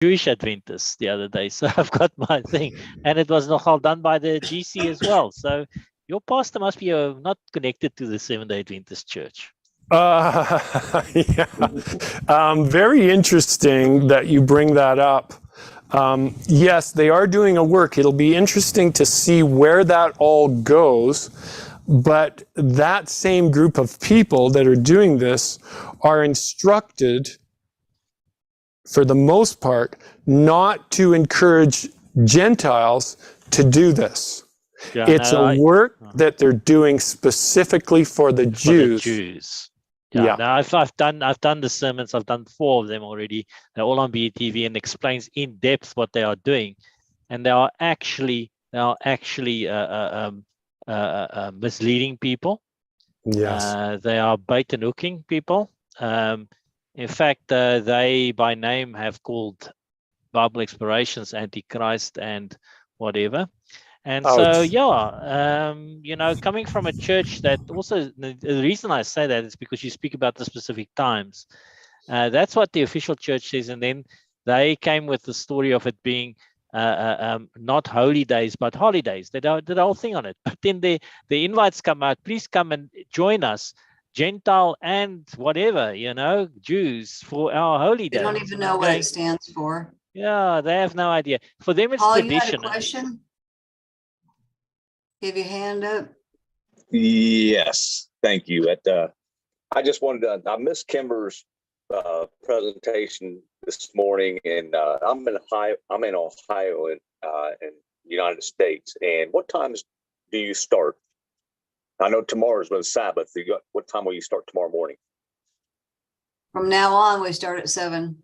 Jewish Adventists the other day, so I've got my thing, and it was nochal done by the GC as well. So your pastor must be not connected to the Seventh-day Adventist Church. Yeah. Very interesting that you bring that up. Yes, they are doing a work. It'll be interesting to see where that all goes. But that same group of people that are doing this are instructed, for the most part, not to encourage Gentiles to do this. Yeah, It's a work that they're doing specifically for the Jews. For the Jews. Yeah. Now I've done the sermons. I've done 4 of them already. They're all on BTV and explains in depth what they are doing, and they are actually misleading people. Yes. They are bait and hooking people. In fact, they by name have called Bible Explorations Antichrist and whatever. And so, yeah, coming from a church that also, the reason I say that is because you speak about the specific times. That's what the official church says. And then they came with the story of it being not holy days, but holidays. They did the whole thing on it. But then the invites come out, please come and join us, Gentile and whatever, Jews, for our holy days. They don't even know what it stands for. Yeah, they have no idea. For them, it's Paul, tradition. You had a question? Give your hand up. Yes, thank you. I just wanted to. I missed Kimber's presentation this morning, and I'm in Ohio in United States. And what times do you start? I know tomorrow's the Sabbath. What time will you start tomorrow morning? From now on, we start at 7.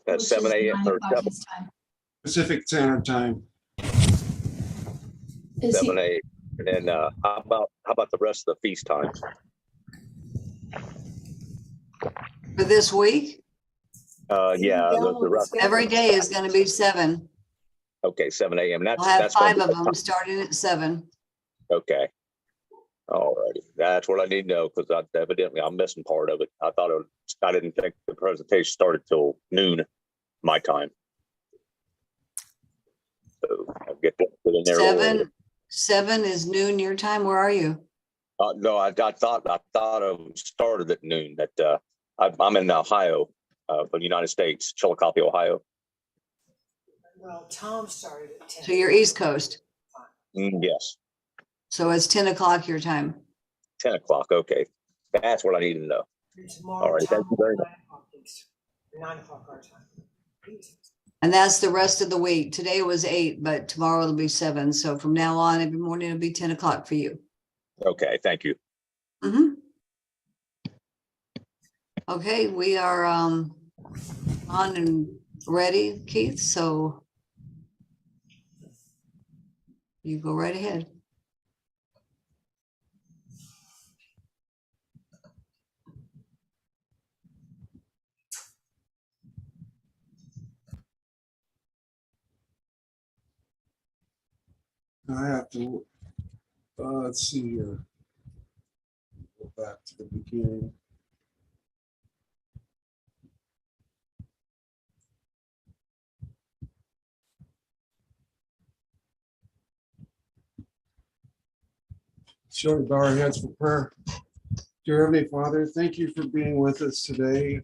At 7 a.m. or 7 Pacific Standard Time. 7 a.m. And then how about the rest of the feast times? For this week? Yeah, the rest. Every day is going to be 7. Okay, 7 a.m. I'll have 5 of them starting at 7. Okay. All righty. That's what I need to know, because evidently I'm missing part of it. I didn't think the presentation started till noon my time. So I'll get in there. 7 is noon your time. Where are you? No, I thought it started at noon. That I'm in Ohio, for the United States, Chillicothe, Ohio. Well, Tom started at 10. So you're East Coast. Yes. So it's 10 o'clock your time. 10 o'clock. Okay, that's what I need to know. Tomorrow, all right. Thank you very much. 9 o'clock our time. And that's the rest of the week. Today was 8, but tomorrow it'll be 7. So from now on, every morning it'll be 10 o'clock for you. Okay, thank you. Mm-hmm. Okay, we are on and ready, Keith. So you go right ahead. I have to, let's see here. Go back to the beginning. Shall we bow our heads for prayer? Dear Heavenly Father, thank you for being with us today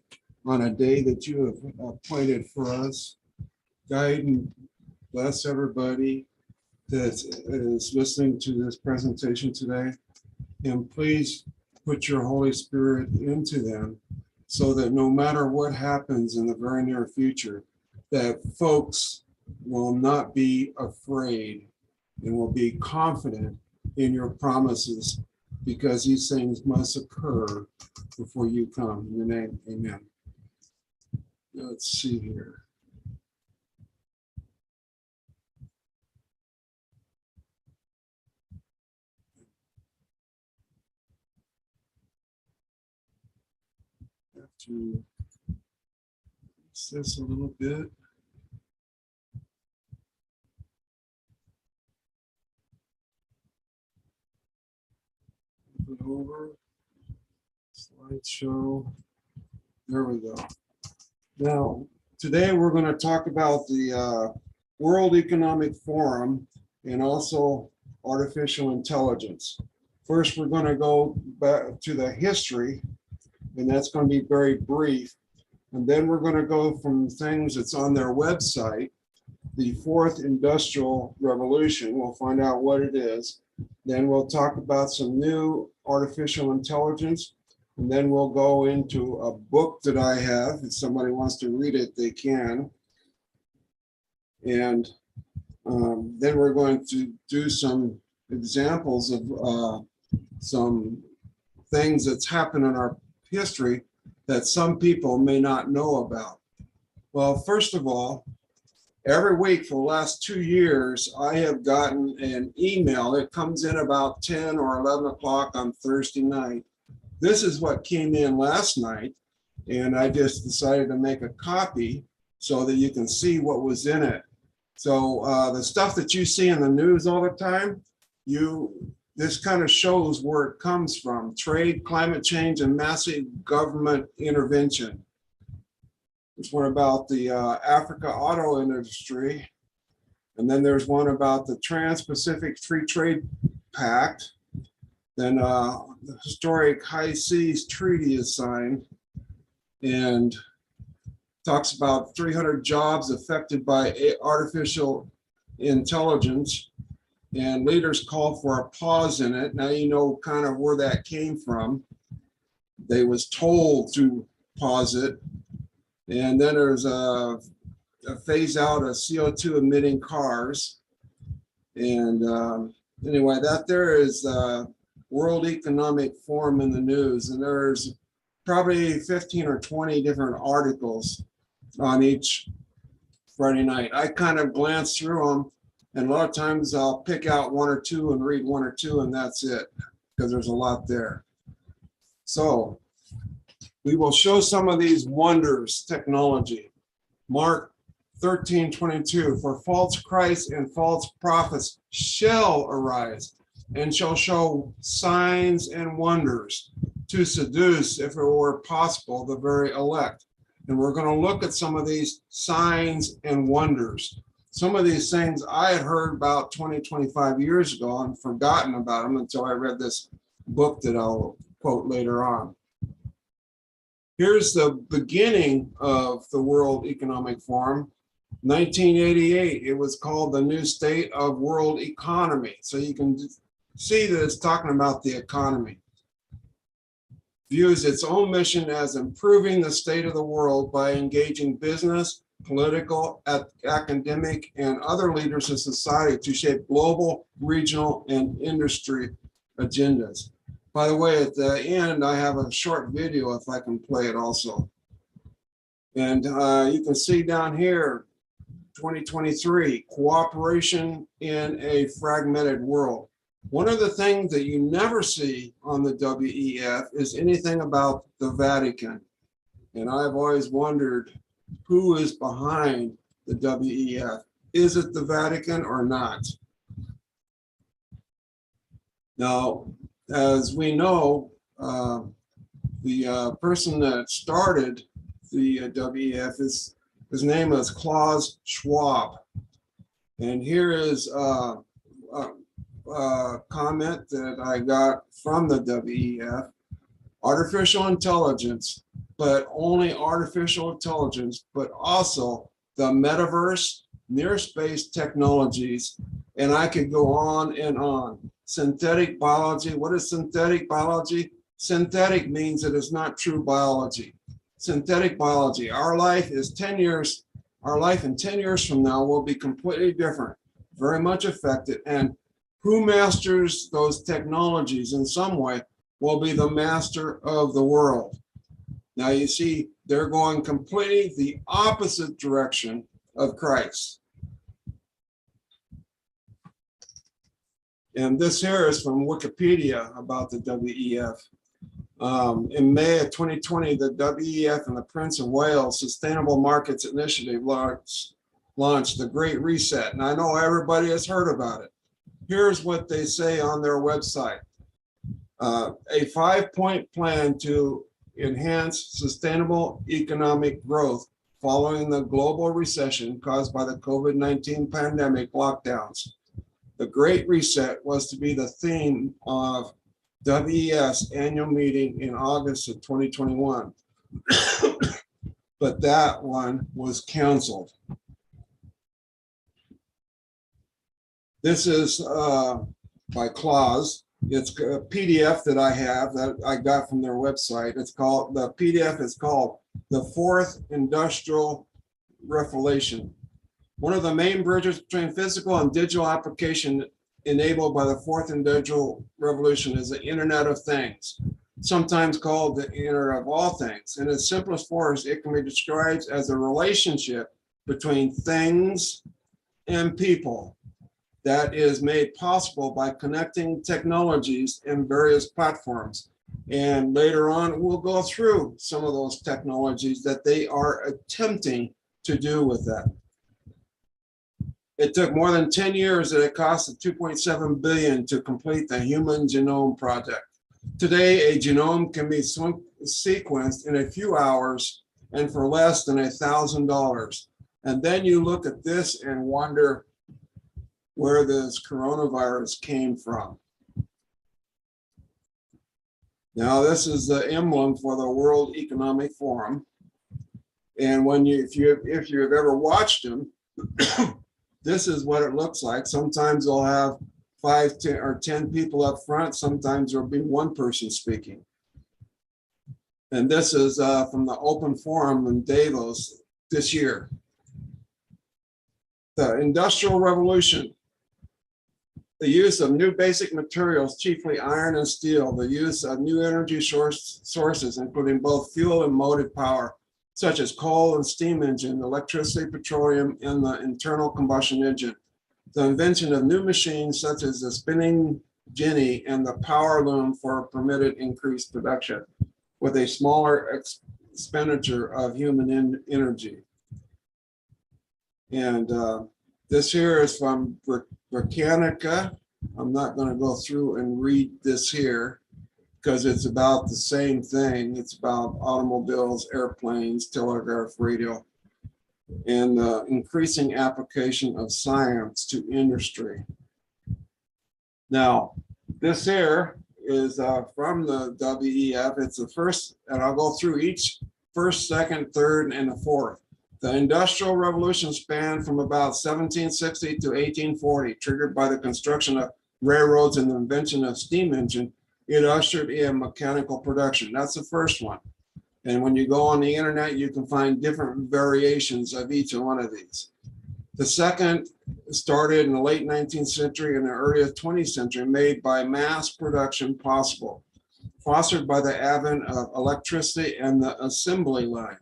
on a day that you have appointed for us. Guide and bless everybody that is listening to this presentation today. And please put your Holy Spirit into them so that no matter what happens in the very near future, that folks will not be afraid and will be confident in your promises, because these things must occur before you come. In your name, amen. Let's see here. Have to fix this a little bit. Flip it over. Slideshow. There we go. Now, Today, we're going to talk about the World Economic Forum and also artificial intelligence. First, we're going to go back to the history, and that's going to be very brief. And then we're going to go from things that's on their website, the fourth industrial revolution. We'll find out what it is. Then we'll talk about some new artificial intelligence. And then we'll go into a book that I have. If somebody wants to read it, they can. And then we're going to do some examples of some things that's happened in our history that some people may not know about. Well, first of all, every week for the last 2 years, I have gotten an email. It comes in about 10 or 11 o'clock on Thursday night. This is what came in last night, and I just decided to make a copy so that you can see what was in it. So the stuff that you see in the news all the time, this kind of shows where it comes from: trade, climate change, and massive government intervention. There's one about the Africa auto industry, and then there's one about the Trans-Pacific Free Trade Pact. Then the historic High Seas Treaty is signed, and talks about 300 jobs affected by artificial intelligence, and leaders call for a pause in it. Now you know kind of where that came from. They was told to pause it. And then there's a phase out of CO2 emitting cars. And anyway, that there is World Economic Forum in the news, and there's probably 15 or 20 different articles on each Friday night. I kind of glance through them, and a lot of times I'll pick out one or two and read one or two, and that's it, because there's a lot there. So we will show some of these wonders technology. Mark 13:22, for false Christs and false prophets shall arise and shall show signs and wonders to seduce, if it were possible, the very elect. And we're going to look at some of these signs and wonders. Some of these things I had heard about 20, 25 years ago and forgotten about them until I read this book that I'll quote later on. Here's the beginning of the World Economic Forum. 1988, it was called the New State of World Economy. So you can see that it's talking about the economy. Views its own mission as improving the state of the world by engaging business, political, academic, and other leaders of society to shape global, regional, and industry agendas. By the way, at the end, I have a short video if I can play it also. And you can see down here, 2023, cooperation in a fragmented world. One of the things that you never see on the WEF is anything about the Vatican. And I've always wondered who is behind the WEF. Is it the Vatican or not? Now, as we know, the person that started the WEF, his name is Klaus Schwab. And here is a comment that I got from the WEF. Artificial intelligence, but only artificial intelligence, but also the metaverse, near space technologies, and I could go on and on. Synthetic biology. What is synthetic biology? Synthetic means that it's not true biology. Synthetic biology. Our life is 10 years. Our life in 10 years from now will be completely different, very much affected. And who masters those technologies in some way will be the master of the world. Now you see, they're going completely the opposite direction of Christ. And this here is from Wikipedia about the WEF. In May of 2020, the WEF and the Prince of Wales Sustainable Markets Initiative launched the Great Reset. And I know everybody has heard about it. Here's what they say on their website. A 5-point plan to enhance sustainable economic growth following the global recession caused by the COVID-19 pandemic lockdowns. The Great Reset was to be the theme of WEF's annual meeting in August of 2021, but that one was canceled. This is by Claus. It's a PDF that I have that I got from their website. It's called, the PDF is called The Fourth Industrial Revolution. One of the main bridges between physical and digital application enabled by the fourth industrial revolution is the Internet of Things, sometimes called the Internet of All Things. In its simplest form, it can be described as a relationship between things and people that is made possible by connecting technologies in various platforms. And later on, we'll go through some of those technologies that they are attempting to do with that. It took more than 10 years and it cost $2.7 billion to complete the Human Genome Project. Today, a genome can be sequenced in a few hours and for less than $1,000. And then you look at this and wonder where this coronavirus came from. Now, this is the emblem for the World Economic Forum. And when you, if you've ever watched them, this is what it looks like. Sometimes they'll have 5, 10, or 10 people up front. Sometimes there'll be one person speaking. And this is from the Open Forum in Davos this year. The Industrial Revolution. The use of new basic materials, chiefly iron and steel, the use of new energy sources, including both fuel and motive power, such as coal and steam engine, electricity, petroleum, and the internal combustion engine. The invention of new machines, such as the spinning jenny and the power loom for permitted increased production, with a smaller expenditure of human energy. And this here is from Britannica. I'm not going to go through and read this here because it's about the same thing. It's about automobiles, airplanes, telegraph, radio, and the increasing application of science to industry. Now, this here is from the WEF. It's the first, and I'll go through each first, second, third, and the fourth. The Industrial Revolution spanned from about 1760 to 1840, triggered by the construction of railroads and the invention of steam engine. It ushered in mechanical production. That's the first one. And when you go on the internet, you can find different variations of each one of these. The second started in the late 19th century and the early 20th century, made by mass production possible, fostered by the advent of electricity and the assembly line.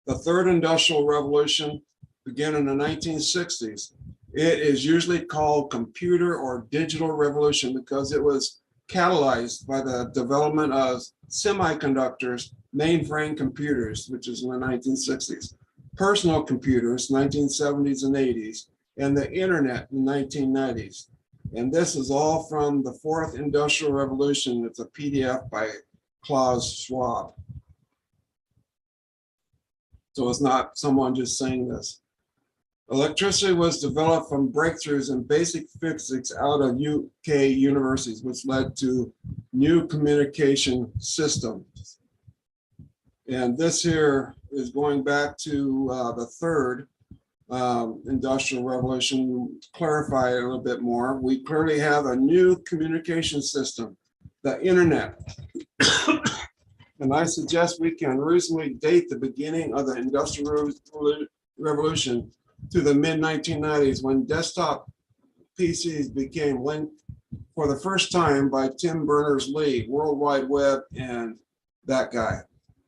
The third industrial revolution began in the 1960s. It is usually called computer or digital revolution because it was catalyzed by the development of semiconductors, mainframe computers, which is in the 1960s, personal computers, 1970s and 80s, and the internet in the 1990s. And this is all from the Fourth Industrial Revolution. It's a PDF by Klaus Schwab. So it's not someone just saying this. Electricity was developed from breakthroughs in basic physics out of UK universities, which led to new communication systems. And this here is going back to the third industrial revolution. To clarify it a little bit more, we clearly have a new communication system, the internet. And I suggest we can reasonably date the beginning of the Industrial Revolution to the mid-1990s, when desktop PCs became linked for the first time by Tim Berners-Lee, World Wide Web, and that guy,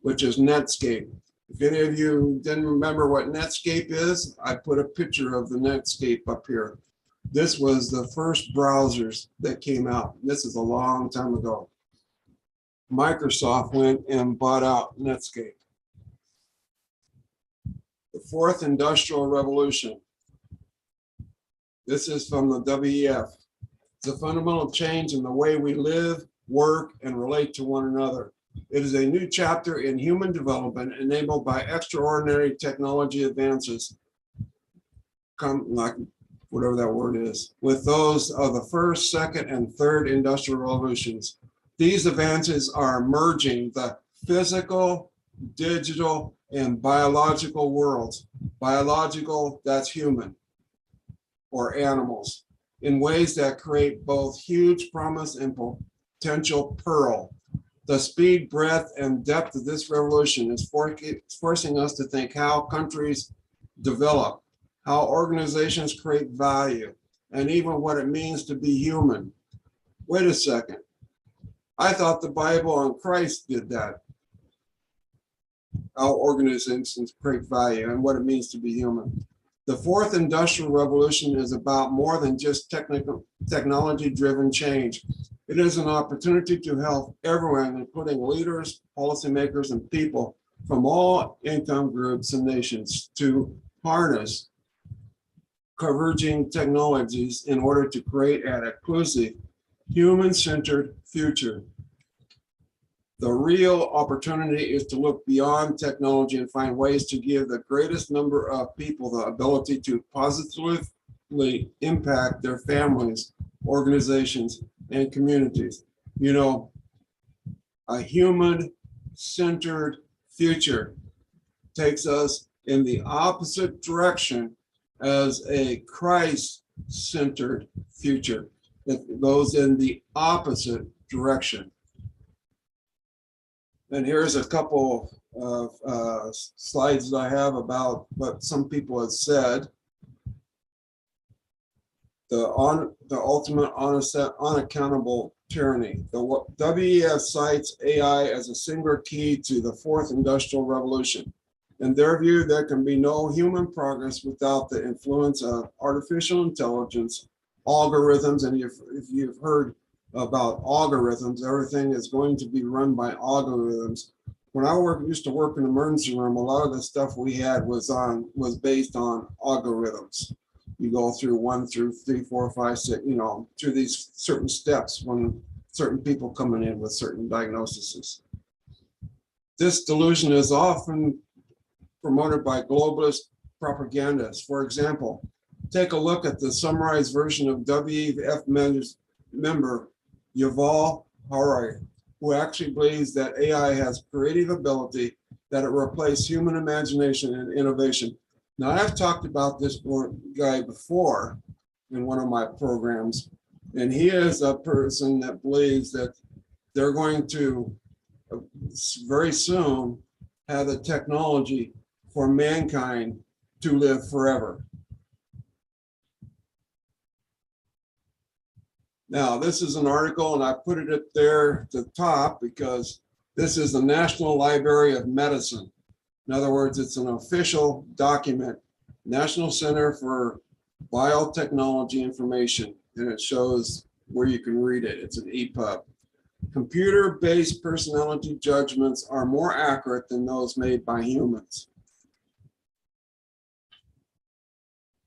which is Netscape. If any of you didn't remember what Netscape is, I put a picture of the Netscape up here. This was the first browsers that came out. This is a long time ago. Microsoft went and bought out Netscape. The fourth industrial revolution. This is from the WEF. It's a fundamental change in the way we live, work, and relate to one another. It is a new chapter in human development enabled by extraordinary technology advances, like whatever that word is, with those of the first, second, and third industrial revolutions. These advances are merging the physical, digital, and biological worlds. Biological, that's human or animals, in ways that create both huge promise and potential peril. The speed, breadth, and depth of this revolution is forcing us to think how countries develop, how organizations create value, and even what it means to be human. Wait a second. I thought the Bible and Christ did that. How organizations create value and what it means to be human. The fourth industrial revolution is about more than just technology-driven change. It is an opportunity to help everyone, including leaders, policymakers, and people from all income groups and nations, to harness converging technologies in order to create an inclusive, human-centered future. The real opportunity is to look beyond technology and find ways to give the greatest number of people the ability to positively impact their families, organizations, and communities. You know, a human-centered future takes us in the opposite direction as a Christ-centered future. It goes in the opposite direction. And here's a couple of slides that I have about what some people have said. The ultimate unaccountable tyranny. The WEF cites AI as a singular key to the fourth industrial revolution. In their view, there can be no human progress without the influence of artificial intelligence, algorithms, and if you've heard about algorithms, everything is going to be run by algorithms. When I used to work in the emergency room, a lot of the stuff we had was based on algorithms. You go through 1 through 3, 4, 5, 6, you know, through these certain steps when certain people coming in with certain diagnoses. This delusion is often promoted by globalist propagandists. For example, take a look at the summarized version of WEF member Yuval Harari, who actually believes that AI has creative ability, that it replaces human imagination and innovation. Now, I've talked about this guy before in one of my programs, and he is a person that believes that they're going to very soon have the technology for mankind to live forever. Now, this is an article, and I put it up there at the top because this is the National Library of Medicine. In other words, it's an official document, National Center for Biotechnology Information, and it shows where you can read it. It's an EPUB. Computer-based personality judgments are more accurate than those made by humans.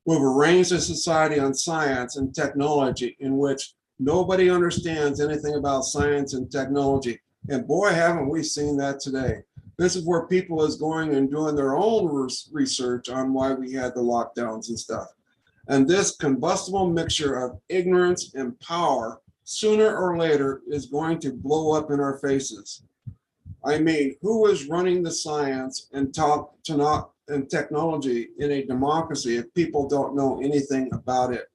We've arranged a society on science and technology in which nobody understands anything about science and technology. And boy, haven't we seen that today. This is where people is going and doing their own research on why we had the lockdowns and stuff. And this combustible mixture of ignorance and power, sooner or later, is going to blow up in our faces. I mean, who is running the science and technology in a democracy if people don't know anything about it?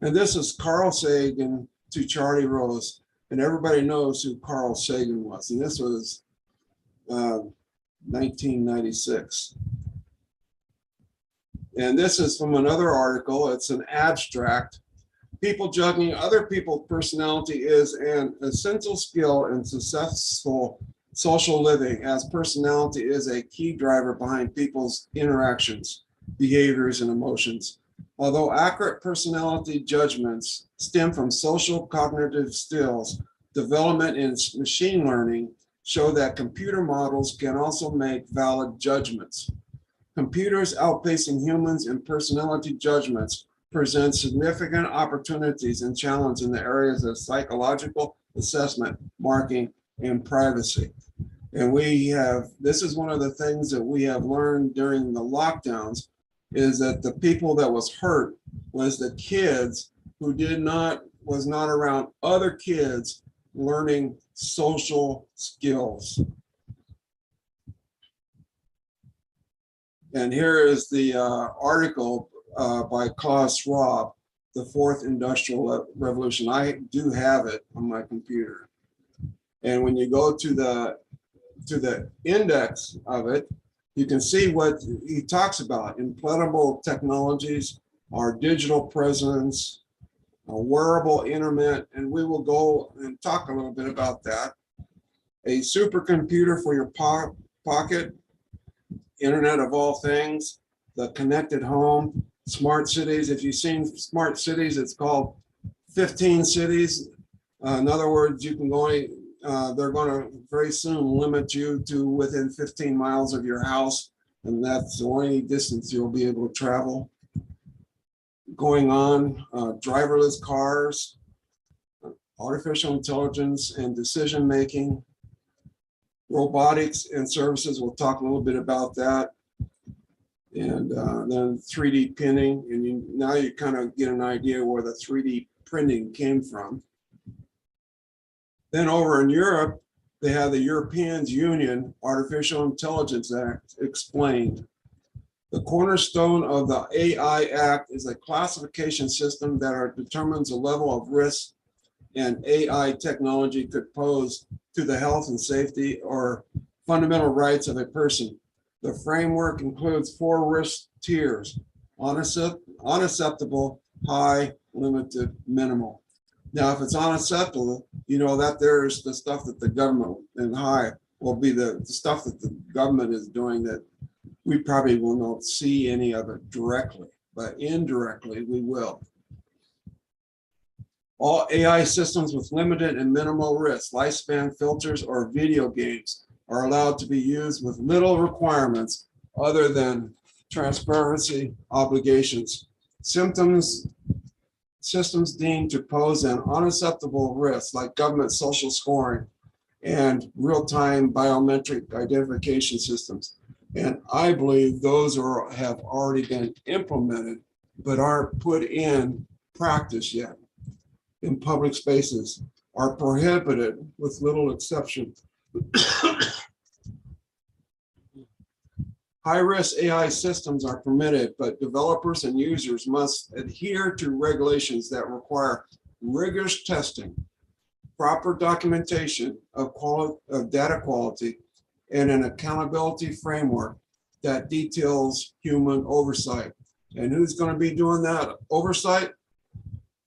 And this is Carl Sagan to Charlie Rose, and everybody knows who Carl Sagan was. And this was 1996. And this is from another article. It's an abstract. People judging other people's personality is an essential skill in successful social living, as personality is a key driver behind people's interactions, behaviors, and emotions. Although accurate personality judgments stem from social cognitive skills, development in machine learning show that computer models can also make valid judgments. Computers outpacing humans in personality judgments present significant opportunities and challenges in the areas of psychological assessment, marking, and privacy. And this is one of the things that we have learned during the lockdowns, is that the people that was hurt was the kids who was not around other kids learning social skills. And here is the article by Klaus Schwab, The Fourth Industrial Revolution. I do have it on my computer. And when you go to the index of it, you can see what he talks about: implantable technologies, our digital presence, a wearable internet, and we will go and talk a little bit about that. A supercomputer for your pocket, Internet of all things, the connected home, smart cities. If you've seen smart cities, it's called 15 cities. In other words, you can go, they're going to very soon limit you to within 15 miles of your house, and that's the only distance you'll be able to travel. Going on, driverless cars, artificial intelligence and decision making, robotics and services. We'll talk a little bit about that. And then 3D printing, and now you kind of get an idea where the 3D printing came from. Then over in Europe, they have the European Union Artificial Intelligence Act explained. The cornerstone of the AI Act is a classification system that determines the level of risk and AI technology could pose to the health and safety or fundamental rights of a person. The framework includes 4 risk tiers: unacceptable, high, limited, minimal. Now, if it's unacceptable, you know that there's the stuff that the government, and high will be the stuff that the government is doing that we probably will not see any of it directly, but indirectly we will. All AI systems with limited and minimal risk, lifespan filters, or video games are allowed to be used with little requirements other than transparency obligations. Systems deemed to pose an unacceptable risk, like government social scoring and real-time biometric identification systems. And I believe those have already been implemented, but aren't put in practice yet in public spaces, are prohibited with little exception. High-risk AI systems are permitted, but developers and users must adhere to regulations that require rigorous testing, proper documentation of data quality, and an accountability framework that details human oversight. And who's going to be doing that oversight?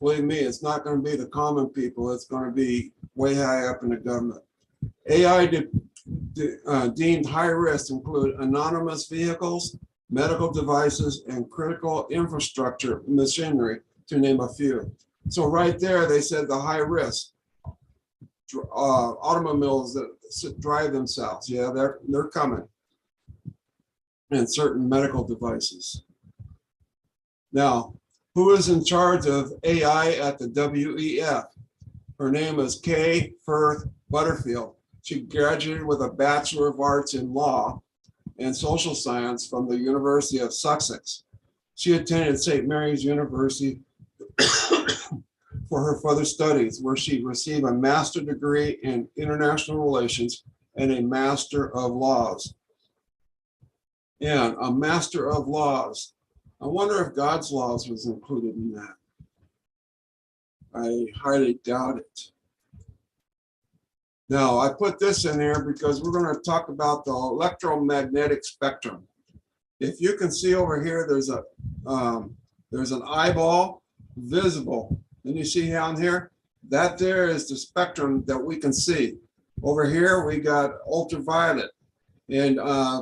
Believe me, it's not going to be the common people. It's going to be way high up in the government. AI deemed high risk include anonymous vehicles, medical devices, and critical infrastructure machinery, to name a few. So right there, they said the high risk. Automobiles that drive themselves, yeah, they're coming. And certain medical devices. Now, who is in charge of AI at the WEF? Her name is Kay Firth Butterfield. She graduated with a Bachelor of Arts in Law and Social Science from the University of Sussex. She attended St. Mary's University for her further studies, where she received a master's degree in international relations and a Master of Laws. And a Master of Laws. I wonder if God's laws was included in that. I highly doubt it. Now, I put this in here because we're going to talk about the electromagnetic spectrum. If you can see over here, there's an eyeball visible. And you see down here, that there is the spectrum that we can see. Over here, we got ultraviolet. And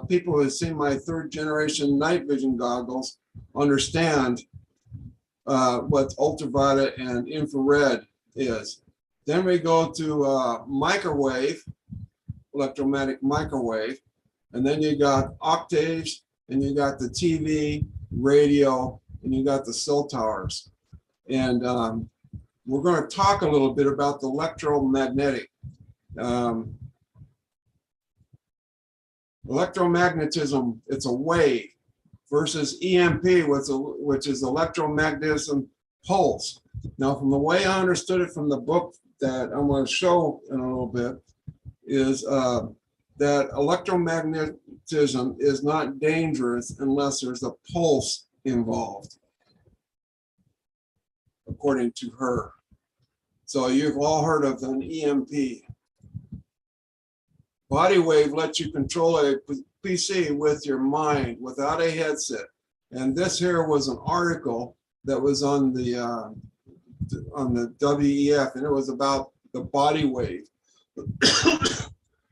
people who have seen my 3rd generation night vision goggles understand what ultraviolet and infrared is. Then we go to microwave, electromagnetic microwave, and then you got octaves, and you got the TV, radio, and you got the cell towers. And we're going to talk a little bit about the electromagnetic. Electromagnetism, it's a wave, versus EMP, which is electromagnetism pulse. Now, from the way I understood it from the book that I'm going to show in a little bit, is that electromagnetism is not dangerous unless there's a pulse involved, according to her. So you've all heard of an EMP. Body wave lets you control a PC with your mind without a headset. And this here was an article that was on the WEF, and it was about the body wave.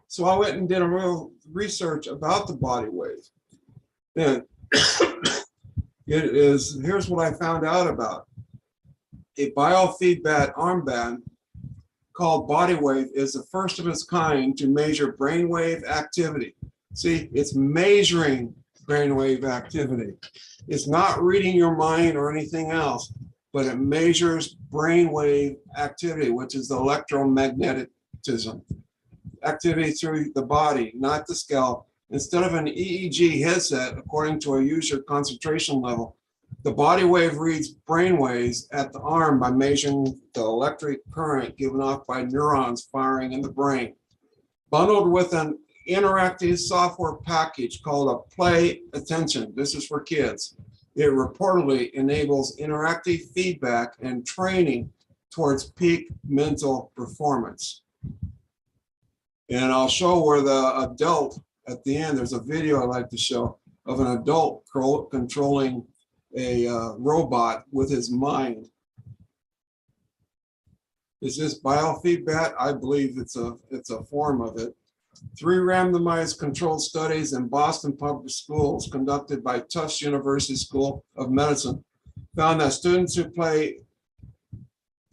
So I went and did a real research about the body wave. And here's what I found out about. A biofeedback armband called Body Wave is the first of its kind to measure brainwave activity. See, it's measuring brainwave activity. It's not reading your mind or anything else, but it measures brainwave activity, which is electromagnetism. Activity through the body, not the scalp. Instead of an EEG headset, according to a user concentration level, the body wave reads brain waves at the arm by measuring the electric current given off by neurons firing in the brain. Bundled with an interactive software package called a Play Attention. This is for kids. It reportedly enables interactive feedback and training towards peak mental performance. And I'll show where the adult, at the end, there's a video I like to show of an adult controlling a robot with his mind. Is this biofeedback? I believe it's a form of it. 3 randomized controlled studies in Boston public schools conducted by Tufts University School of Medicine found that students who play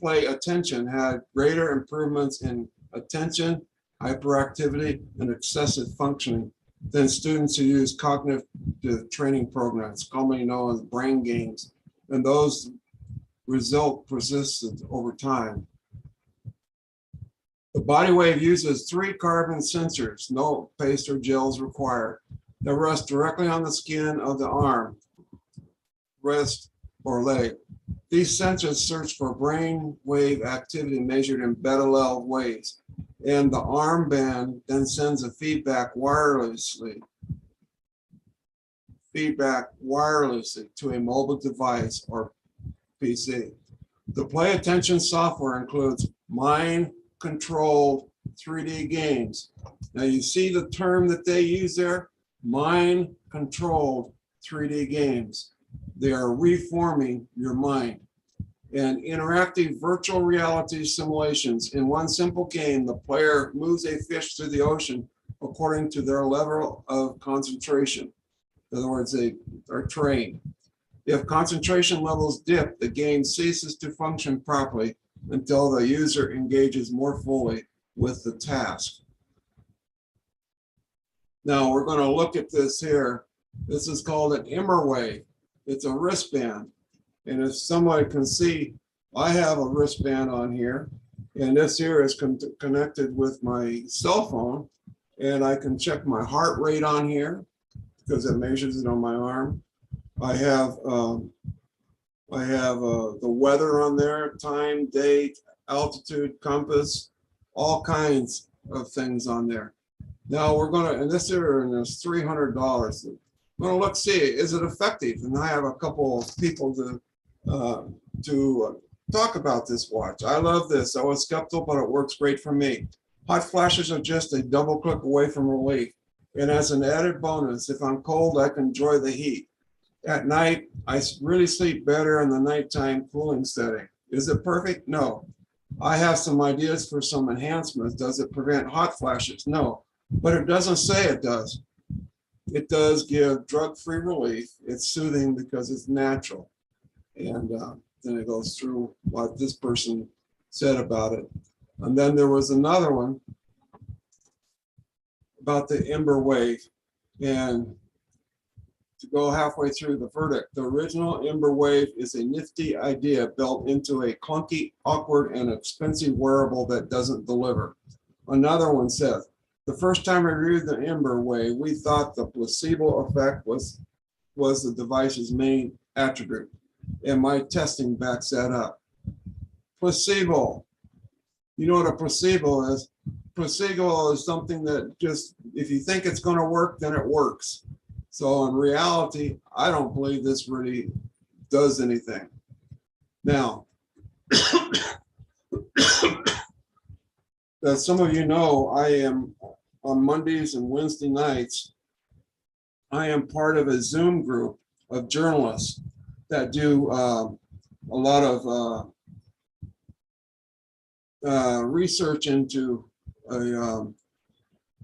attention had greater improvements in attention, hyperactivity, and excessive functioning than students who use cognitive training programs, commonly known as brain games, and those results persisted over time. The body wave uses 3 carbon sensors, no paste or gels required, that rest directly on the skin of the arm, wrist, or leg. These sensors search for brain wave activity measured in beta waves, and the armband then sends a feedback wirelessly to a mobile device or PC. The Play Attention software includes mind-controlled 3D games. Now you see the term that they use there, mind-controlled 3D games. They are reforming your mind. And interactive virtual reality simulations. In one simple game, the player moves a fish through the ocean according to their level of concentration. In other words, they are trained. If concentration levels dip, the game ceases to function properly until the user engages more fully with the task. Now we're going to look at this here. This is called an Immer wave. It's a wristband. And if somebody can see, I have a wristband on here, and this here is connected with my cell phone, and I can check my heart rate on here because it measures it on my arm. I have the weather on there, time, date, altitude, compass, all kinds of things on there. Now we're gonna, and this here is $300. I'm gonna look, see, is it effective? And I have a couple of people to talk about this watch. I love this. I was skeptical, but it works great for me. Hot flashes are just a double click away from relief. And as an added bonus, if I'm cold, I can enjoy the heat. At night, I really sleep better in the nighttime cooling setting. Is it perfect? No. I have some ideas for some enhancements. Does it prevent hot flashes? No, but it doesn't say it does. It does give drug-free relief. It's soothing because it's natural. And then it goes through what this person said about it. And then there was another one about the Ember wave. And to go halfway through the verdict, the original Ember wave is a nifty idea built into a clunky, awkward, and expensive wearable that doesn't deliver. Another one says, The first time I reviewed the Ember Way, we thought the placebo effect was the device's main attribute, and my testing backs that up. Placebo. You know what a placebo is? Placebo is something that just, if you think it's going to work, then it works. So in reality, I don't believe this really does anything. Now, as some of you know, I am on Mondays and Wednesday nights, I am part of a Zoom group of journalists that do a lot of research into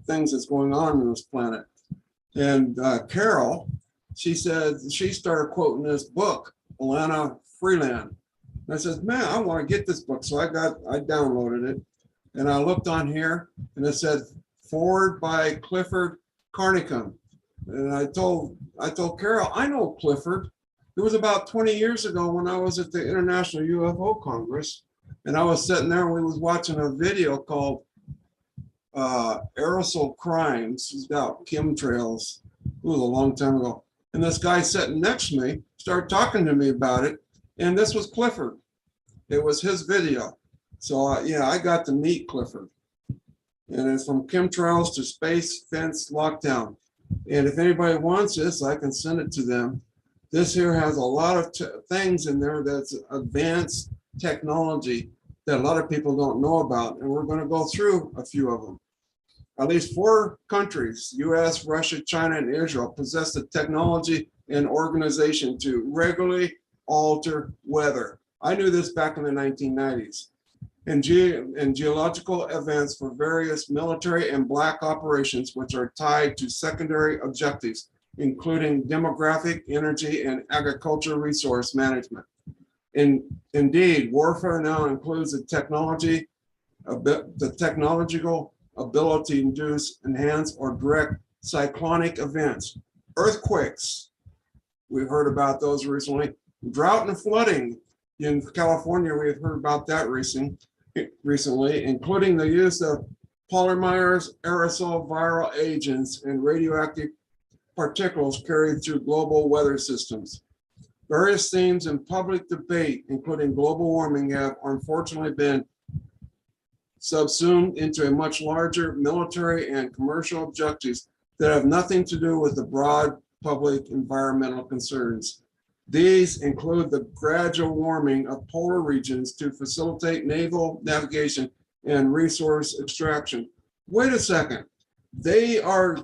things that's going on this planet. And Carol, she said she started quoting this book, Alana Freeland. And I said, man, I want to get this book. So I downloaded it, and I looked on here, and it said forward by Clifford Carnicom. And I told Carol, I know Clifford. It was about 20 years ago when I was at the International UFO Congress, and I was sitting there and we was watching a video called Aerosol Crimes about chemtrails. It was a long time ago. And this guy sitting next to me started talking to me about it. And this was Clifford. It was his video. So yeah, I got to meet Clifford. And it's from chemtrails to space fence lockdown. And if anybody wants this, I can send it to them. This here has a lot of things in there that's advanced technology that a lot of people don't know about. And we're going to go through a few of them. At least 4 countries, US, Russia, China, and Israel, possess the technology and organization to regularly alter weather. I knew this back in the 1990s. And geological events for various military and black operations, which are tied to secondary objectives, including demographic, energy, and agricultural resource management. Indeed, warfare now includes the technological ability to induce, enhance, or direct cyclonic events. Earthquakes, we've heard about those recently. Drought and flooding in California, we've heard about that recently, including the use of polymers, aerosol viral agents, and radioactive particles carried through global weather systems. Various themes in public debate, including global warming, have unfortunately been subsumed into a much larger military and commercial objectives that have nothing to do with the broad public environmental concerns. These include the gradual warming of polar regions to facilitate naval navigation and resource extraction. Wait a second, they are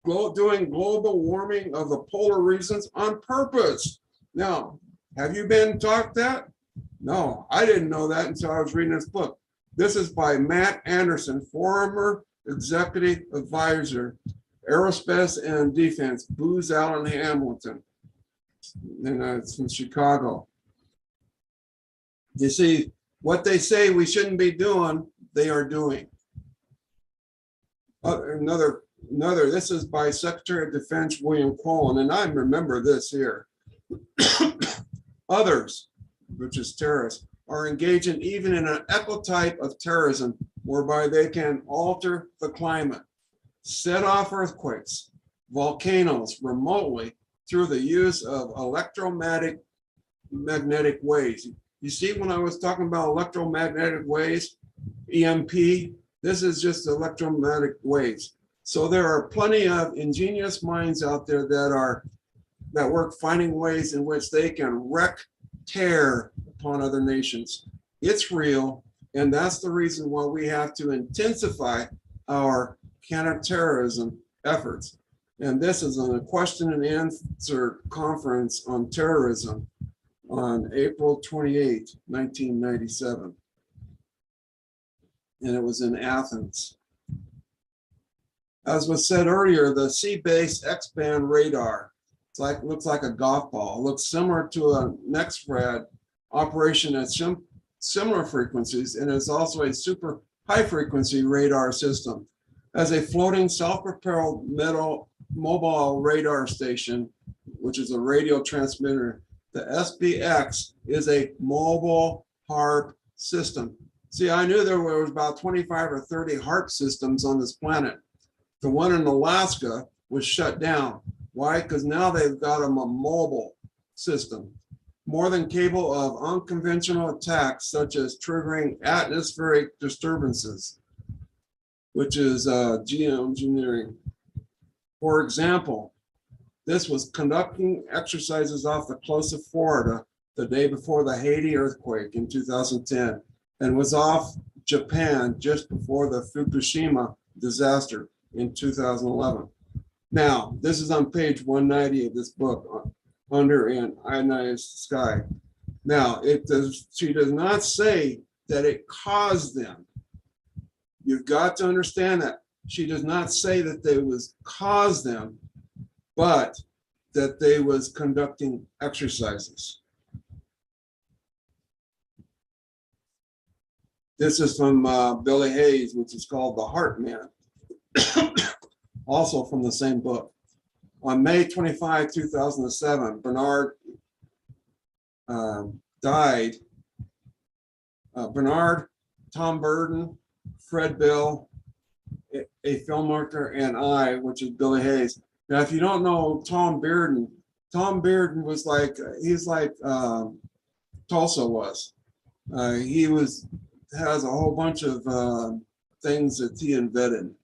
doing global warming of the polar regions on purpose. Now, have you been taught that? No, I didn't know that until I was reading this book. This is by Matt Anderson, former executive advisor, aerospace and defense, Booz Allen Hamilton. And it's in Chicago. You see, what they say we shouldn't be doing, they are doing. Another, this is by Secretary of Defense William Quillen, and I remember this here. Others, which is terrorists, are engaging even in an eco-type of terrorism whereby they can alter the climate, set off earthquakes, volcanoes remotely through the use of electromagnetic waves. You see, when I was talking about electromagnetic waves, EMP, this is just electromagnetic waves. So there are plenty of ingenious minds out there that work finding ways in which they can wreak terror upon other nations. It's real, and that's the reason why we have to intensify our counterterrorism efforts. And this is a question and answer conference on terrorism on April 28, 1997. And it was in Athens. As was said earlier, the sea-based X-band radar, looks like a golf ball. It looks similar to a NextRad operation at similar frequencies, and is also a super high frequency radar system. As a floating self-propelled mobile radar station, which is a radio transmitter, the SBX is a mobile HARP system. See, I knew there was about 25 or 30 HARP systems on this planet. The one in Alaska was shut down. Why? Because now they've got them a mobile system, more than capable of unconventional attacks, such as triggering atmospheric disturbances, which is geoengineering. For example, this was conducting exercises off the coast of Florida the day before the Haiti earthquake in 2010, and was off Japan just before the Fukushima disaster in 2011. Now, this is on page 190 of this book, Under an Ionized Sky. Now, she does not say that it caused them. You've got to understand that. She does not say that they was caused them, but that they was conducting exercises. This is from Billy Hayes, which is called The Heart Man, also from the same book. On May 25, 2007, Bernard died. Bernard, Tom Burden, Fred Bill, a filmmaker, and I, which is Billy Hayes. Now, if you don't know Tom Bearden was like, he's like Tulsa was. He has a whole bunch of things that he invented.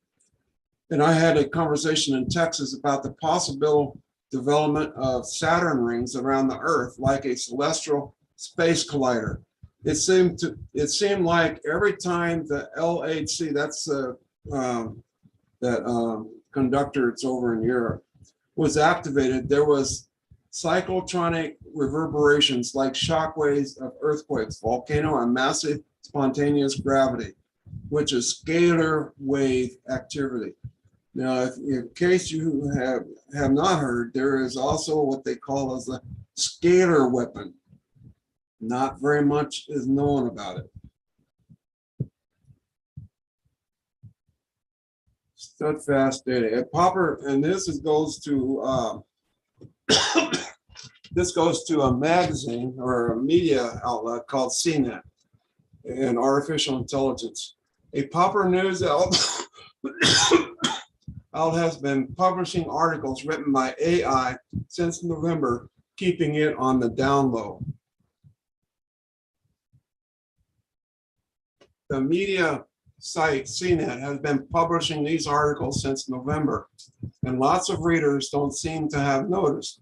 And I had a conversation in Texas about the possible development of Saturn rings around the Earth, like a celestial space collider. It seemed like every time the LHC, that's that conductor, it's over in Europe, was activated, there was cyclotronic reverberations like shock waves of earthquakes, volcano, and massive spontaneous gravity, which is scalar wave activity. Now, in case you have not heard, there is also what they call as a scalar weapon. Not very much is known about it. Steadfast data. And this goes to this goes to a magazine or a media outlet called CNET and Artificial Intelligence. A Popper News outlet has been publishing articles written by AI since November, keeping it on the down low. The media site CNET has been publishing these articles since November, and lots of readers don't seem to have noticed.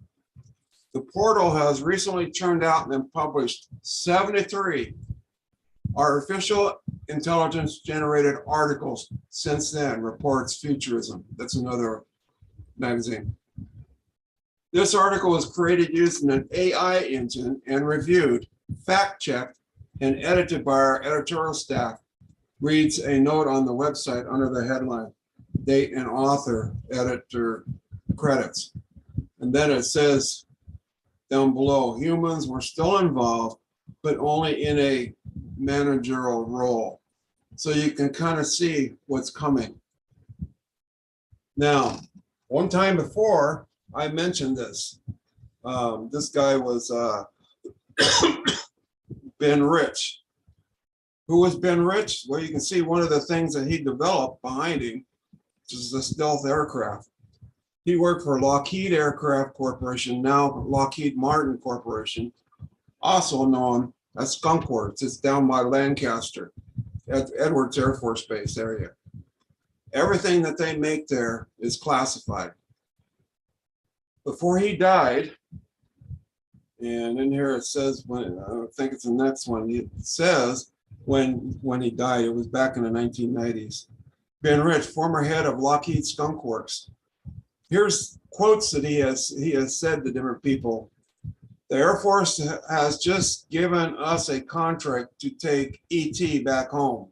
The portal has recently turned out and published 73 artificial intelligence generated articles since then, reports Futurism. That's another magazine. This article was created using an AI engine and reviewed, fact-checked, and edited by our editorial staff. Reads a note on the website under the headline, date and author, editor credits. And then it says down below, humans were still involved, but only in a managerial role. So you can kind of see what's coming. Now, one time before, I mentioned this. This guy was Ben Rich. Who was Ben Rich? Well, you can see one of the things that he developed behind him, which is the stealth aircraft. He worked for Lockheed Aircraft Corporation, now Lockheed Martin Corporation, also known as Skunk Works. It's down by Lancaster at Edwards Air Force Base area. Everything that they make there is classified. Before he died, and in here it says, when I think it's the next one, it says when he died, it was back in the 1990s. Ben Rich, former head of Lockheed Skunk Works. Here's quotes that he has said to different people. The Air Force has just given us a contract to take ET back home.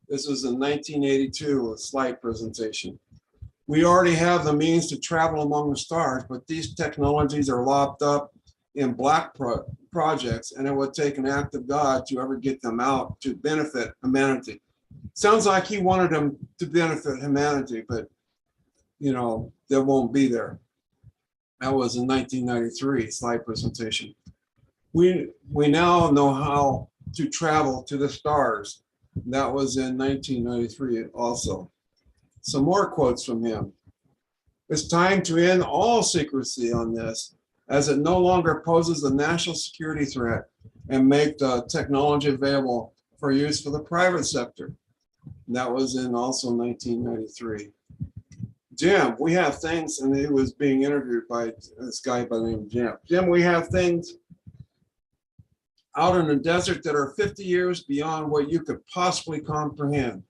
This was in 1982, a slide presentation. We already have the means to travel among the stars, but these technologies are locked up in black projects, and it would take an act of God to ever get them out to benefit humanity. Sounds like he wanted them to benefit humanity, but you know, they won't be there. That was in 1993, slide presentation. We now know how to travel to the stars. That was in 1993 also. Some more quotes from him. It's time to end all secrecy on this, as it no longer poses a national security threat, and make the technology available for use for the private sector. And that was in also 1993. Jim, we have things, and he was being interviewed by this guy by the name of Jim. Jim, we have things out in the desert that are 50 years beyond what you could possibly comprehend.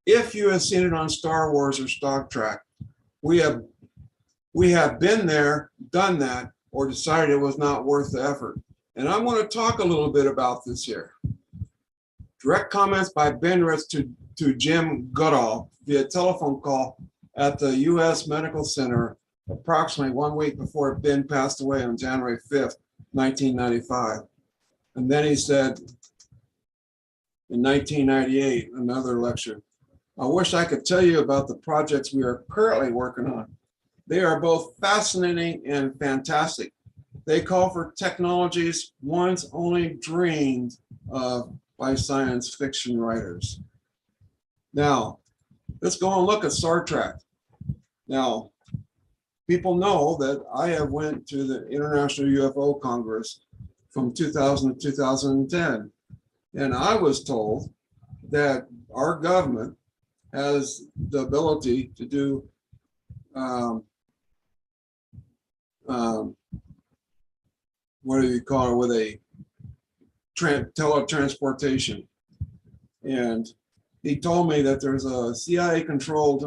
If you have seen it on Star Wars or Star Trek, we have been there, done that, or decided it was not worth the effort. And I want to talk a little bit about this here. Direct comments by Ben Ritz to Jim Goodall via telephone call at the U.S. Medical Center approximately 1 week before Ben passed away on January 5th, 1995. And then he said in 1998, another lecture, I wish I could tell you about the projects we are currently working on. They are both fascinating and fantastic. They call for technologies once only dreamed of by science fiction writers. Now, let's go and look at Star Trek. Now, people know that I have went to the International UFO Congress from 2000 to 2010. And I was told that our government has the ability to do what do you call it, with a teletransportation. And he told me that there's a CIA controlled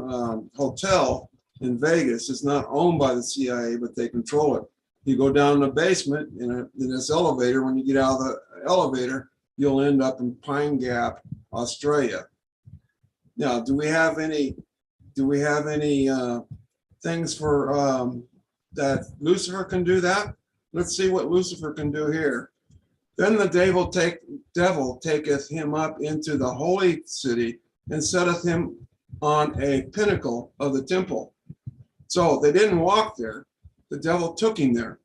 hotel in Vegas. It's not owned by the CIA, but they control it. You go down the basement in this elevator. When you get out of the elevator, you'll end up in Pine Gap, Australia. Now, do we have any things for that Lucifer can do that? Let's see what Lucifer can do here. Then the devil taketh him up into the holy city and setteth him on a pinnacle of the temple. So they didn't walk there. The devil took him there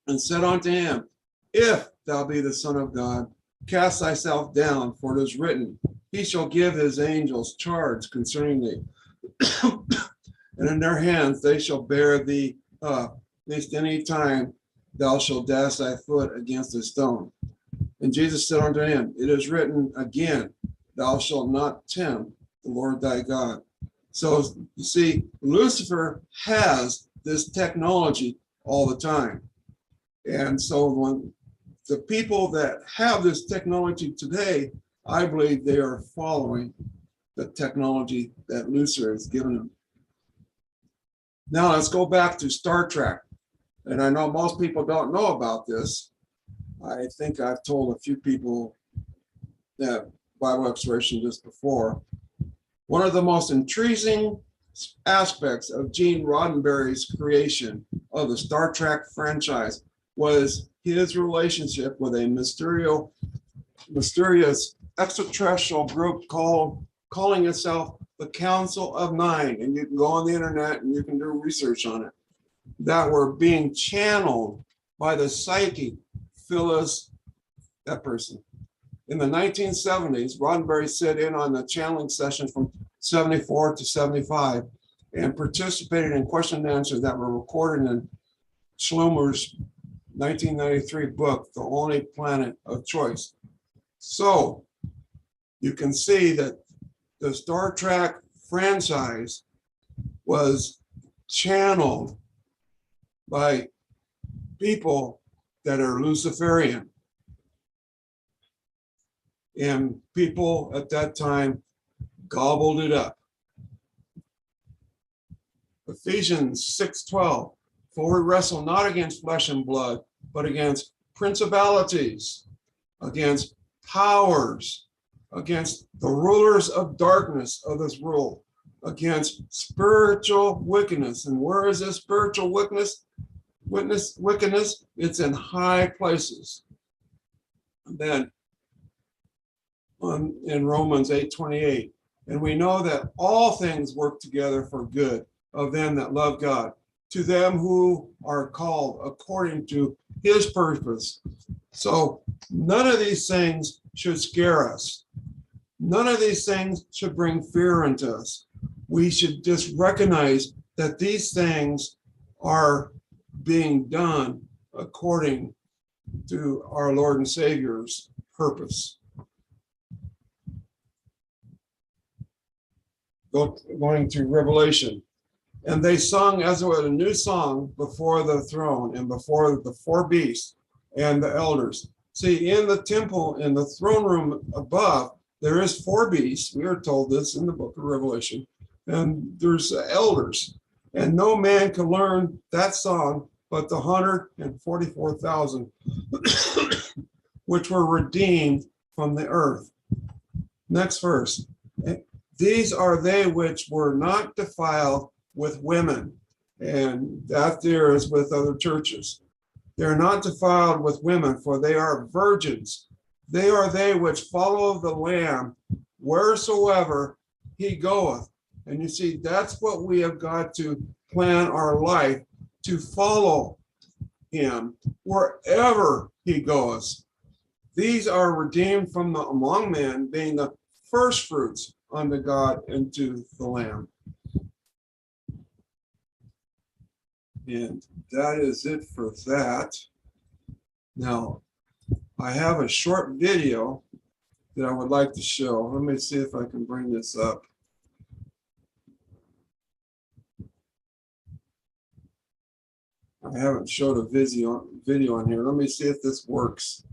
and said unto him, if thou be the Son of God, cast thyself down, for it is written, he shall give his angels charge concerning thee. And in their hands they shall bear thee up, lest any time thou shalt dash thy foot against a stone. And Jesus said unto him, it is written again, thou shalt not tempt the Lord thy God. So you see, Lucifer has this technology all the time. And so when the people that have this technology today, I believe they are following the technology that Lucifer has given them. Now let's go back to Star Trek. And I know most people don't know about this. I think I've told a few people that Bible exploration just before. One of the most intriguing aspects of Gene Roddenberry's creation of the Star Trek franchise was his relationship with a mysterious extraterrestrial group calling itself the Council of Nine. And you can go on the internet and you can do research on it, that were being channeled by the psychic Phyllis, that person. In the 1970s, Roddenberry sat in on the channeling session from 74 to 75 and participated in question and answers that were recorded in Schlumer's 1993 book, The Only Planet of Choice. So you can see that the Star Trek franchise was channeled by people that are Luciferian. And people at that time gobbled it up. Ephesians 6:12, for we wrestle not against flesh and blood, but against principalities, against powers, against the rulers of darkness of this world, against spiritual wickedness. And where is this spiritual wickedness? It's in high places. And then in Romans 8:28, and we know that all things work together for good of them that love God, to them who are called according to his purpose. So none of these things should scare us. None of these things should bring fear into us. We should just recognize that these things are being done according to our Lord and Savior's purpose. Going to Revelation. And they sung as it were a new song before the throne and before the four beasts and the elders. See, in the temple, in the throne room above, there is four beasts. We are told this in the book of Revelation. And there's elders. And no man can learn that song but the 144,000 which were redeemed from the earth. Next verse. These are they which were not defiled with women. And that there is with other churches. They're not defiled with women, for they are virgins. They are they which follow the Lamb wheresoever he goeth. And you see, that's what we have got to plan our life, to follow him wherever he goes. These are redeemed from among men, being the first fruits unto God and to the Lamb. And that is it for that. Now, I have a short video that I would like to show. Let me see if I can bring this up. I haven't showed a video on here. Let me see if this works.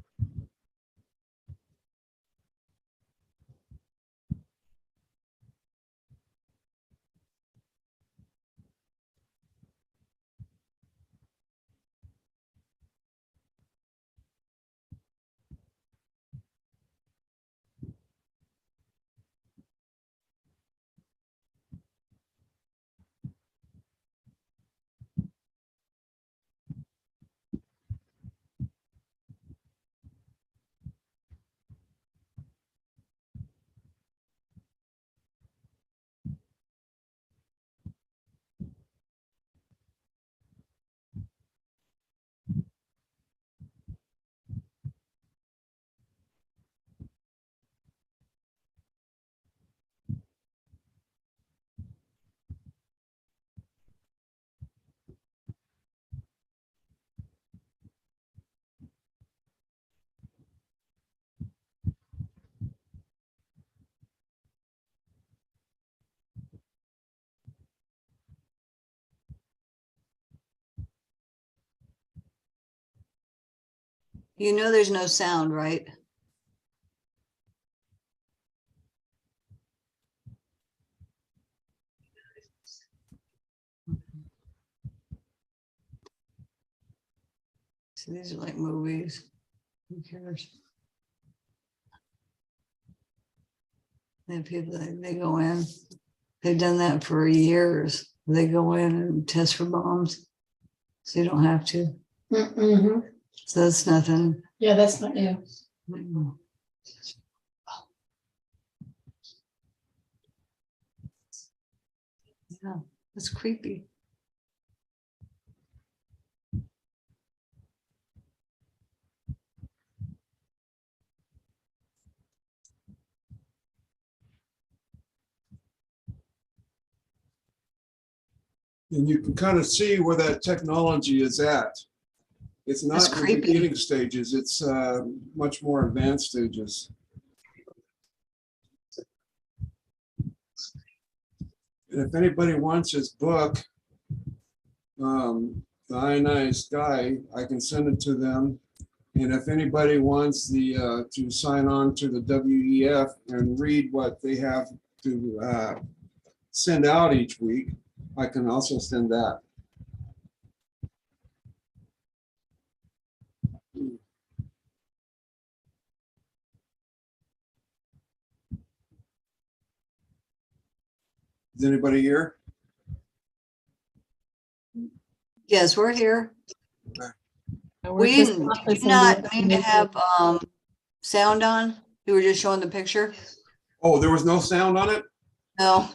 You know, there's no sound, right? So these are like movies. Who cares? And people, they go in. They've done that for years. They go in and test for bombs, so you don't have to. Mm-hmm. So that's nothing. Yeah, that's not new. Mm-mm. Yeah, that's creepy. And you can kind of see where that technology is at. It's not That's in the creepy. beginning stages, it's much more advanced stages. And if anybody wants his book, The Ionized Sky, I can send it to them. And if anybody wants to sign on to the WEF and read what they have to send out each week, I can also send that. Is anybody here? Yes, we're here. I work We this didn't, office did not and mean to have sound on. You were just showing the picture. Oh, there was no sound on it? No.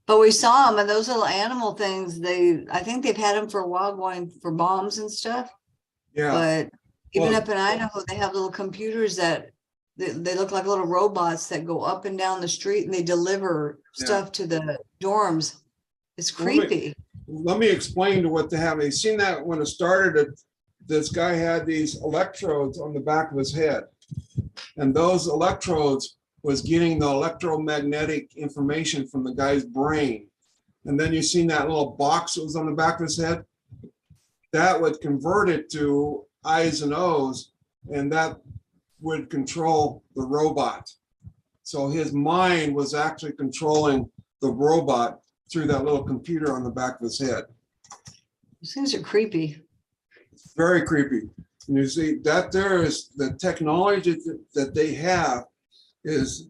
But we saw them, and those little animal things, I think they've had them for a while going for bombs and stuff. Yeah. But even Well- up in Idaho, they have little computers that They look like little robots that go up and down the street and they deliver stuff to the dorms. It's creepy. Let me explain to what they have. They've seen that when it started, this guy had these electrodes on the back of his head. And those electrodes was getting the electromagnetic information from the guy's brain. And then you seen that little box that was on the back of his head? That would convert it to I's and O's, and that would control the robot. So his mind was actually controlling the robot through that little computer on the back of his head. These things are creepy. It's very creepy. And you see that there is the technology that they have is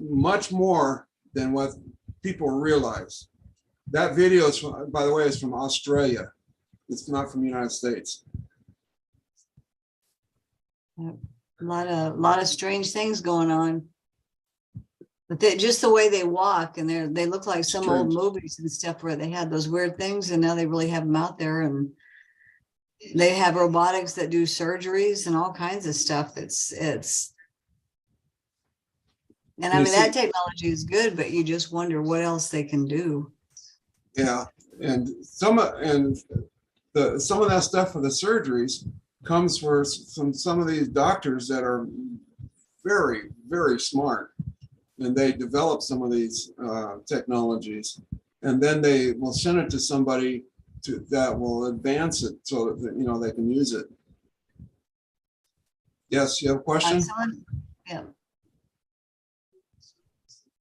much more than what people realize. That video is from, by the way, is from Australia. It's not from the United States. A lot of strange things going on. But just the way they walk, and they look like some old movies and stuff where they had those weird things, and now they really have them out there, and they have robotics that do surgeries and all kinds of stuff. And I mean, that technology is good, but you just wonder what else they can do. Yeah, and some of that stuff for the surgeries comes from some of these doctors that are very, very smart, and they develop some of these technologies, and then they will send it to somebody that will advance it so that they can use it. Yes, you have a question? Yeah.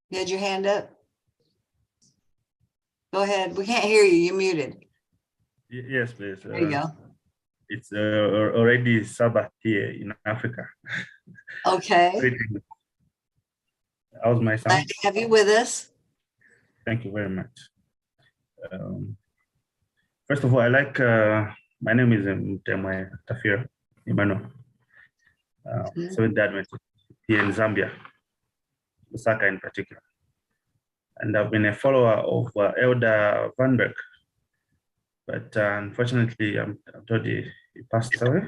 You had your hand up. Go ahead. We can't hear you. You're muted. Yes, please. There you go. It's already Sabbath here in Africa. Okay. How's my sound? Glad to have you with us. Thank you very much. First of all, I like, my name is Mtemwe Tafira Emmanuel, Seventh-day Adventist here in Zambia, Lusaka in particular. And I've been a follower of Elder Vanberg, but unfortunately, I'm told he passed away.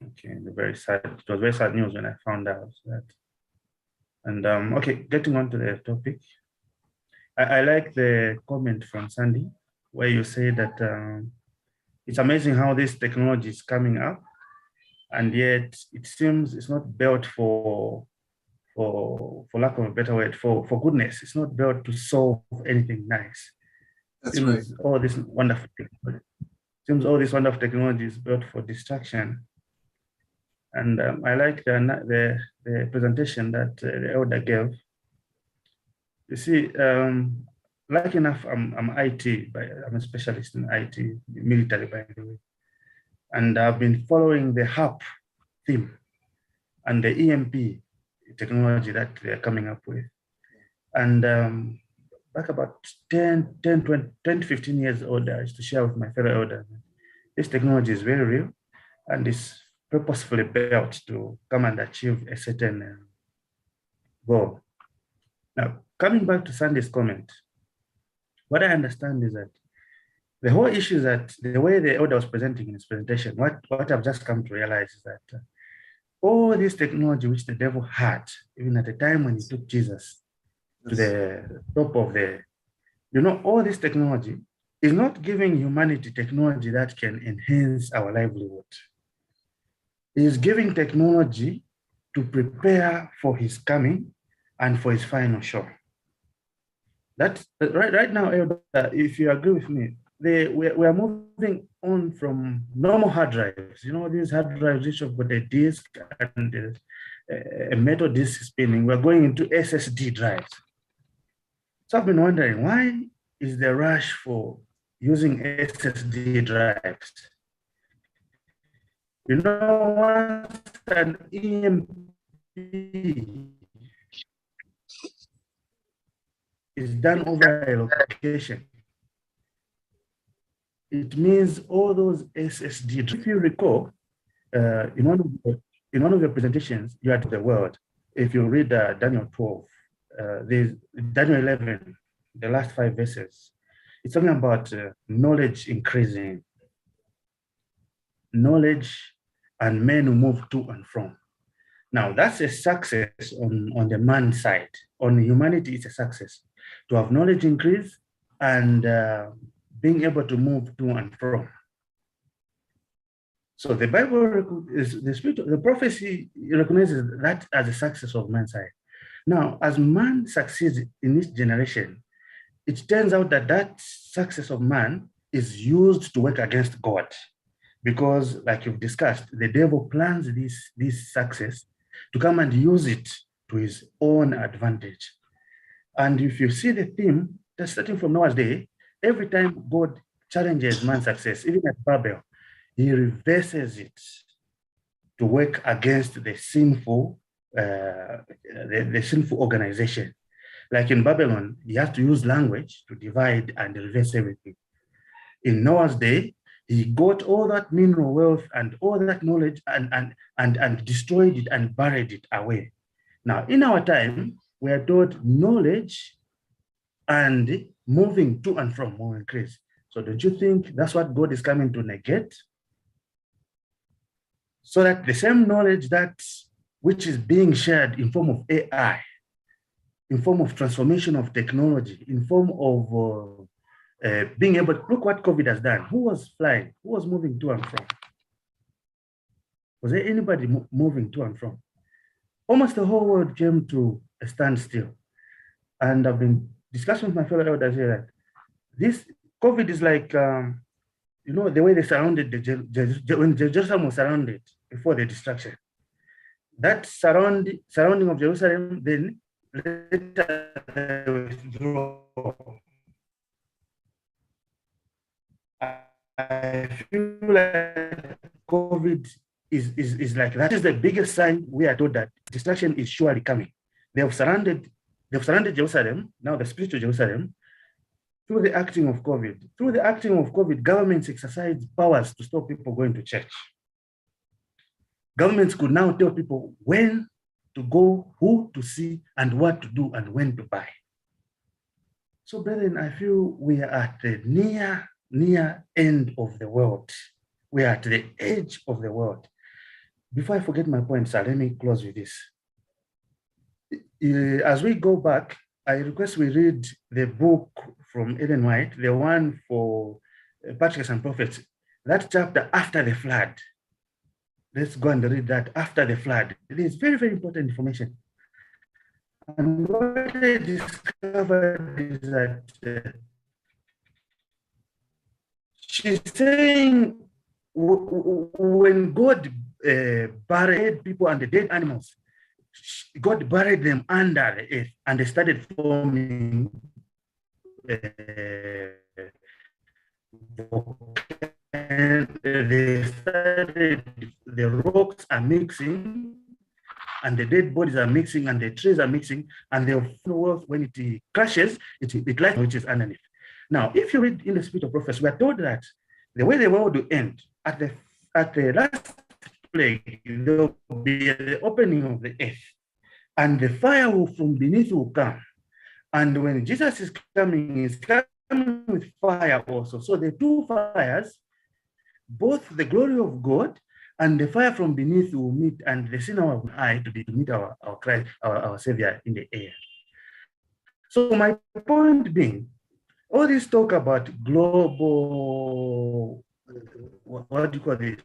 Okay, very sad. It was very sad news when I found out that. And okay, getting on to the topic. I like the comment from Sandy, where you say that it's amazing how this technology is coming up, and yet it seems it's not built for lack of a better word, for goodness. It's not built to solve anything nice. That's right. All this wonderful technology. Seems all this wonderful technology is built for distraction. And I like the presentation that the elder gave. You see, lucky enough, I'm IT, but I'm a specialist in IT, military, by the way. And I've been following the HAP theme and the EMP technology that they're coming up with. And back about 10 to 15 years old, I used to share with my fellow elders. This technology is very real, and it's purposefully built to come and achieve a certain goal. Now, coming back to Sandy's comment, what I understand is that the whole issue is that the way the elder was presenting in his presentation, what I've just come to realize is that all this technology which the devil had, even at the time when he took Jesus to the top of all this technology is not giving humanity technology that can enhance our livelihood. He is giving technology to prepare for his coming and for his final show. That's right now, if you agree with me, we are moving on from normal hard drives. These hard drives which have got a disk and a metal disk spinning. We're going into SSD drives. So I've been wondering, why is the rush for using SSD drives? Once an EMP is done over a location, it means all those SSD drives. If you recall, in one of your presentations, you had the word. If you read Daniel 12, there's Daniel 11, the last 5 verses, it's talking about knowledge increasing. knowledge, and men who move to and from. Now, that's a success on the man side. On humanity, it's a success to have knowledge increase and being able to move to and from. So the Bible is the spirit of the prophecy recognizes that as a success of man's side. Now, as man succeeds in this generation, it turns out that that success of man is used to work against God. Because, like you've discussed, the devil plans this success to come and use it to his own advantage. And if you see the theme, just starting from Noah's day, every time God challenges man's success, even at Babel, he reverses it to work against the sinful, the sinful organization. Like in Babylon, you have to use language to divide and reverse everything. In Noah's day, he got all that mineral wealth and all that knowledge and destroyed it and buried it away. Now, in our time, we are taught knowledge and moving to and from will increase. So don't you think that's what God is coming to negate? So that the same knowledge which is being shared in form of AI, in form of transformation of technology, in form of being able to look what COVID has done. Who was flying? Who was moving to and from? Was there anybody moving to and from? Almost the whole world came to a standstill. And I've been discussing with my fellow elders here that this COVID is like, the way they surrounded when Jerusalem was surrounded before the destruction. That surrounding of Jerusalem, then later they withdraw. I feel like COVID is like that is the biggest sign we are told that destruction is surely coming. They've surrounded Jerusalem, now the spiritual Jerusalem, through the acting of COVID. Through the acting of COVID, governments exercise powers to stop people going to church. Governments could now tell people when to go, who to see, and what to do, and when to buy. So, brethren, I feel we are at the near end of the world. We are at the edge of the world. Before I forget my point, sir, let me close with this. As we go back, I request we read the book from Ellen White, the one for Patriarchs and Prophets, that chapter after the flood. Let's go and read that after the flood. It is very, very important information. And what I discovered is that she's saying when God buried people and the dead animals, God buried them under the earth and they started forming the rocks are mixing and the dead bodies are mixing and the trees are mixing and the world, when it crashes, it lies which is underneath. Now, if you read in the Spirit of Prophecy, we are told that the way the world will end, at the last plague, there will be the opening of the earth, and the fire from beneath will come. And when Jesus is coming with fire also. So the two fires, both the glory of God and the fire from beneath will meet, and the sinner of eye to meet our Christ, our Savior in the air. So my point being, all this talk about global, what do you call this?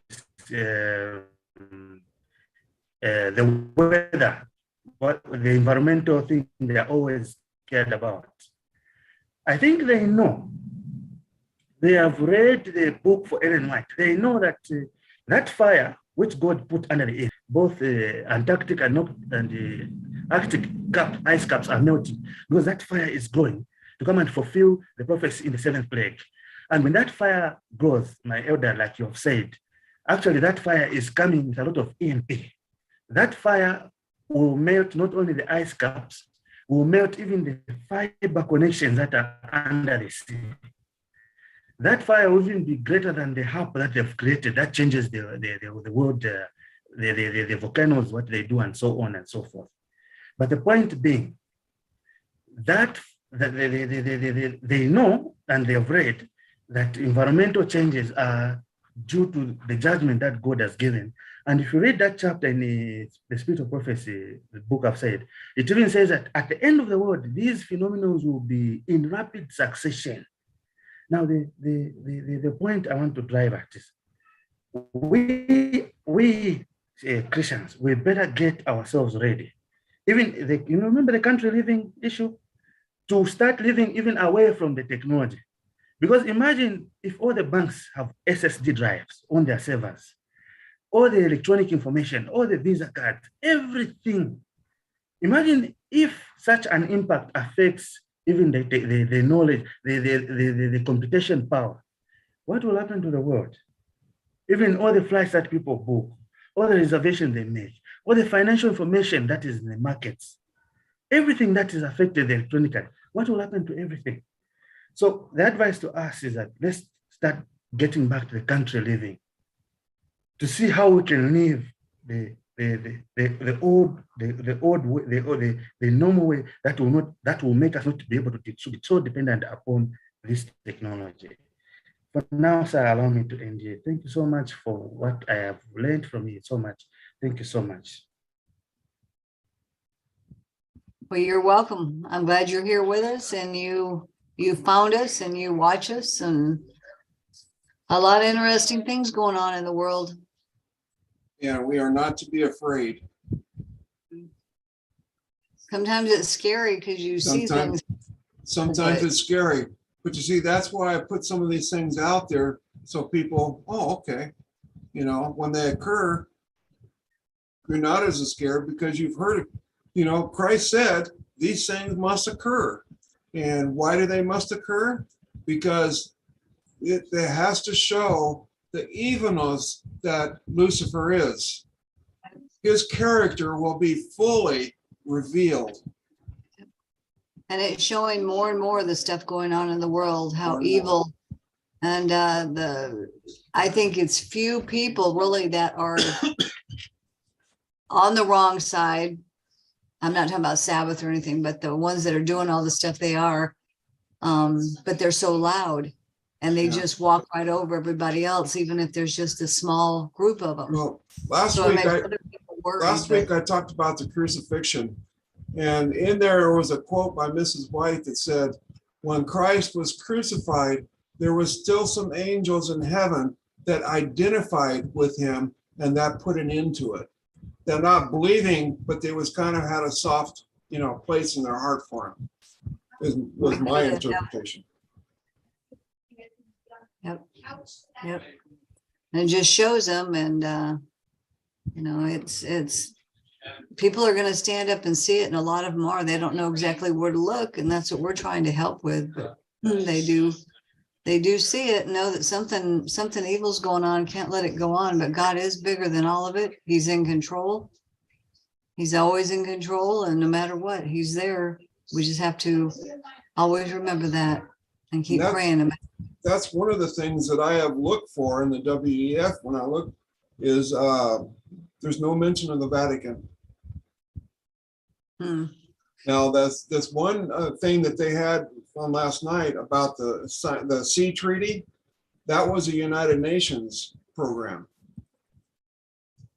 The weather, the environmental thing they're always scared about. I think they know. They have read the book for Ellen White. They know that that fire which God put under the earth, both Antarctic and the Arctic ice caps are melting because that fire is growing to come and fulfill the prophecy in the seventh plague. And when that fire grows, my elder, like you have said, actually that fire is coming with a lot of EMP. That fire will melt not only the ice caps, will melt even the fiber connections that are under the sea. That fire will even be greater than the HAP that they've created. That changes the world, the volcanoes, what they do, and so on and so forth. But the point being that they know and they have read that environmental changes are due to the judgment that God has given. And if you read that chapter in the Spirit of Prophecy, the book I've said, it even says that at the end of the world, these phenomena will be in rapid succession. Now, the point I want to drive at is we Christians, we better get ourselves ready. Even you remember the country living issue, to start living even away from the technology. Because imagine if all the banks have SSD drives on their servers, all the electronic information, all the Visa cards, everything. Imagine if such an impact affects even the knowledge, the computation power. What will happen to the world? Even all the flights that people book, all the reservations they make, all the financial information that is in the markets, everything that is affected electronically, what will happen to everything? So the advice to us is that let's start getting back to the country living, to see how we can live the normal way that will make us not to be able to be so dependent upon this technology. For now, sir, allow me to end here. Thank you so much for what I have learned from you so much. Thank you so much. Well, you're welcome. I'm glad you're here with us, and you found us and you watch us, and a lot of interesting things going on in the world. Yeah, we are not to be afraid. Sometimes it's scary because you see things. Sometimes it's scary, but you see, that's why I put some of these things out there so people, oh, okay, you know, when they occur, you're not as scared because you've heard it. You know, Christ said these things must occur. And why do they must occur? Because it has to show the evilness that Lucifer is. His character will be fully revealed. And it's showing more and more of the stuff going on in the world, how evil. And I think it's few people really that are on the wrong side. I'm not talking about Sabbath or anything, but the ones that are doing all the stuff they are, but they're so loud and they just walk right over everybody else, even if there's just a small group of them. Well, last week I talked about the crucifixion, and in there was a quote by Mrs. White that said, when Christ was crucified, there was still some angels in heaven that identified with him, and that put an end to it. They're not believing, but they was kind of had a soft, you know, place in their heart for him, was my interpretation. Yep. Yep. And it just shows them, and you know, it's people are going to stand up and see it, and a lot of them are. They don't know exactly where to look, and that's what we're trying to help with. But they do see it and know that something evil's going on. Can't let it go on. But God is bigger than all of it. He's in control. He's always in control, and no matter what, he's there. We just have to always remember that and keep praying. That's one of the things that I have looked for in the WEF when I look is there's no mention of the Vatican. Now that's one thing that they had on last night about the Sea Treaty. That was a United Nations program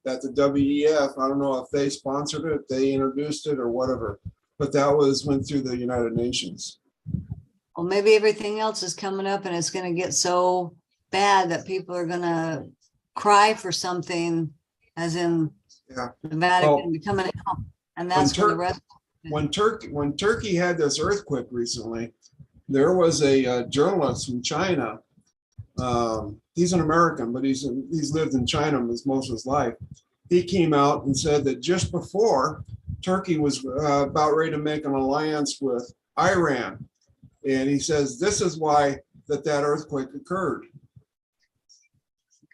that the WEF, I don't know if they sponsored it, they introduced it or whatever, but that went through the United Nations. Well, maybe everything else is coming up and it's going to get so bad that people are going to cry for something, as in the Vatican becoming out. And that's for the rest. When Turkey had this earthquake recently, there was a journalist from China. He's an American, but he's lived in China most of his life. He came out and said that just before Turkey was about ready to make an alliance with Iran, and he says this is why that earthquake occurred.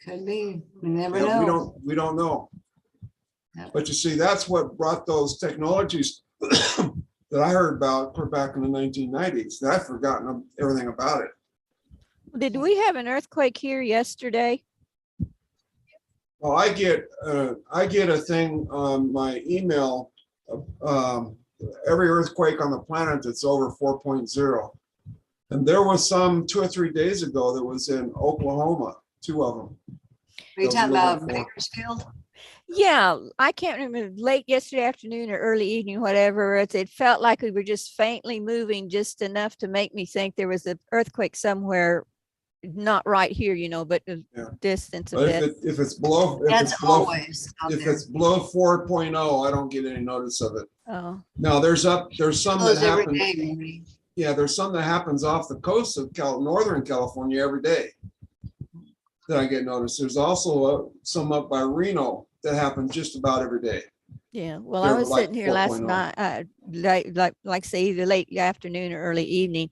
Could be. We never know. We don't know. Yep. But you see, that's what brought those technologies that I heard about back in the 1990s. I've forgotten everything about it. Did we have an earthquake here yesterday? Well, I get a thing on my email. Every earthquake on the planet that's over 4.0. And there was some 2 or 3 days ago that was in Oklahoma. 2 of them. Are you Those talking little about four. Bakersfield? Yeah, I can't remember, late yesterday afternoon or early evening, whatever. It felt like we were just faintly moving, just enough to make me think there was an earthquake somewhere, not right here, but a Yeah. distance a But bit. if it's below, That's always out if there. it's below 4.0, I don't get any notice of it. Oh, Now there's some that Goes every happen. day, maybe. Yeah, there's some that happens off the coast of Northern California every day that I get noticed. There's also some up by Reno that happen just about every day. yeah. Well, They're I was like sitting here last 4.0. night, like say either late afternoon or early evening,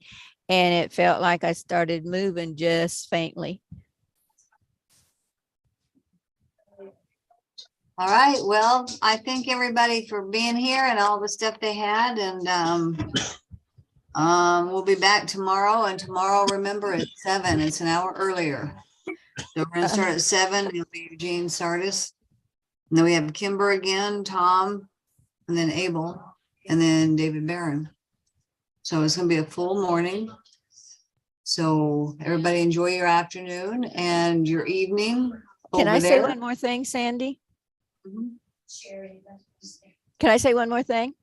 and it felt like I started moving just faintly. All right. Well, I thank everybody for being here and all the stuff they had. And we'll be back tomorrow. And tomorrow, remember, it's 7. It's an hour earlier. So we're gonna start at 7. It'll be Eugene Sardis. And then we have Kimber again, Tom, and then Abel, and then David Barron. So it's gonna be a full morning. So everybody enjoy your afternoon and your evening. Can over I say there. one more thing, Sandy? Mhm. Can I say one more thing?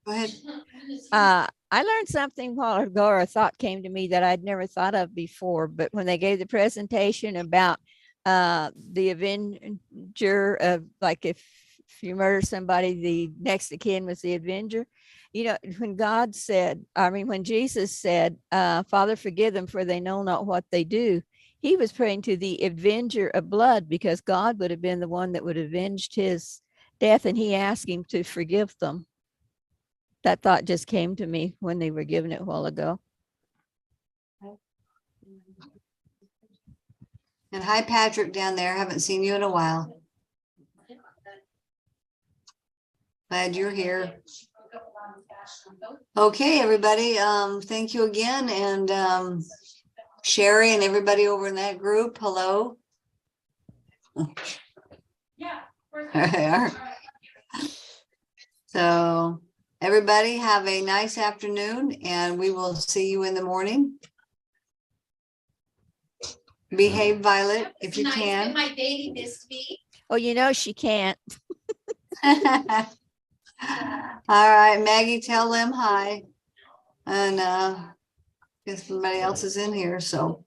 Go ahead. I learned something a while ago, or a thought came to me that I'd never thought of before, but when they gave the presentation about the avenger of, like, if you murder somebody, the next of kin was the avenger. When when Jesus said, Father, forgive them, for they know not what they do, he was praying to the avenger of blood, because God would have been the one that would have avenged his death, and he asked him to forgive them. That thought just came to me when they were giving it a while ago. And hi, Patrick down there. Haven't seen you in a while. Glad you're here. Okay, everybody. Thank you again. And Sherry and everybody over in that group, hello. Yeah. So everybody have a nice afternoon, and we will see you in the morning. Behave, Violet, if you can. My baby missed me. Oh, she can't. All right, Maggie, tell them hi. And guess somebody else is in here, so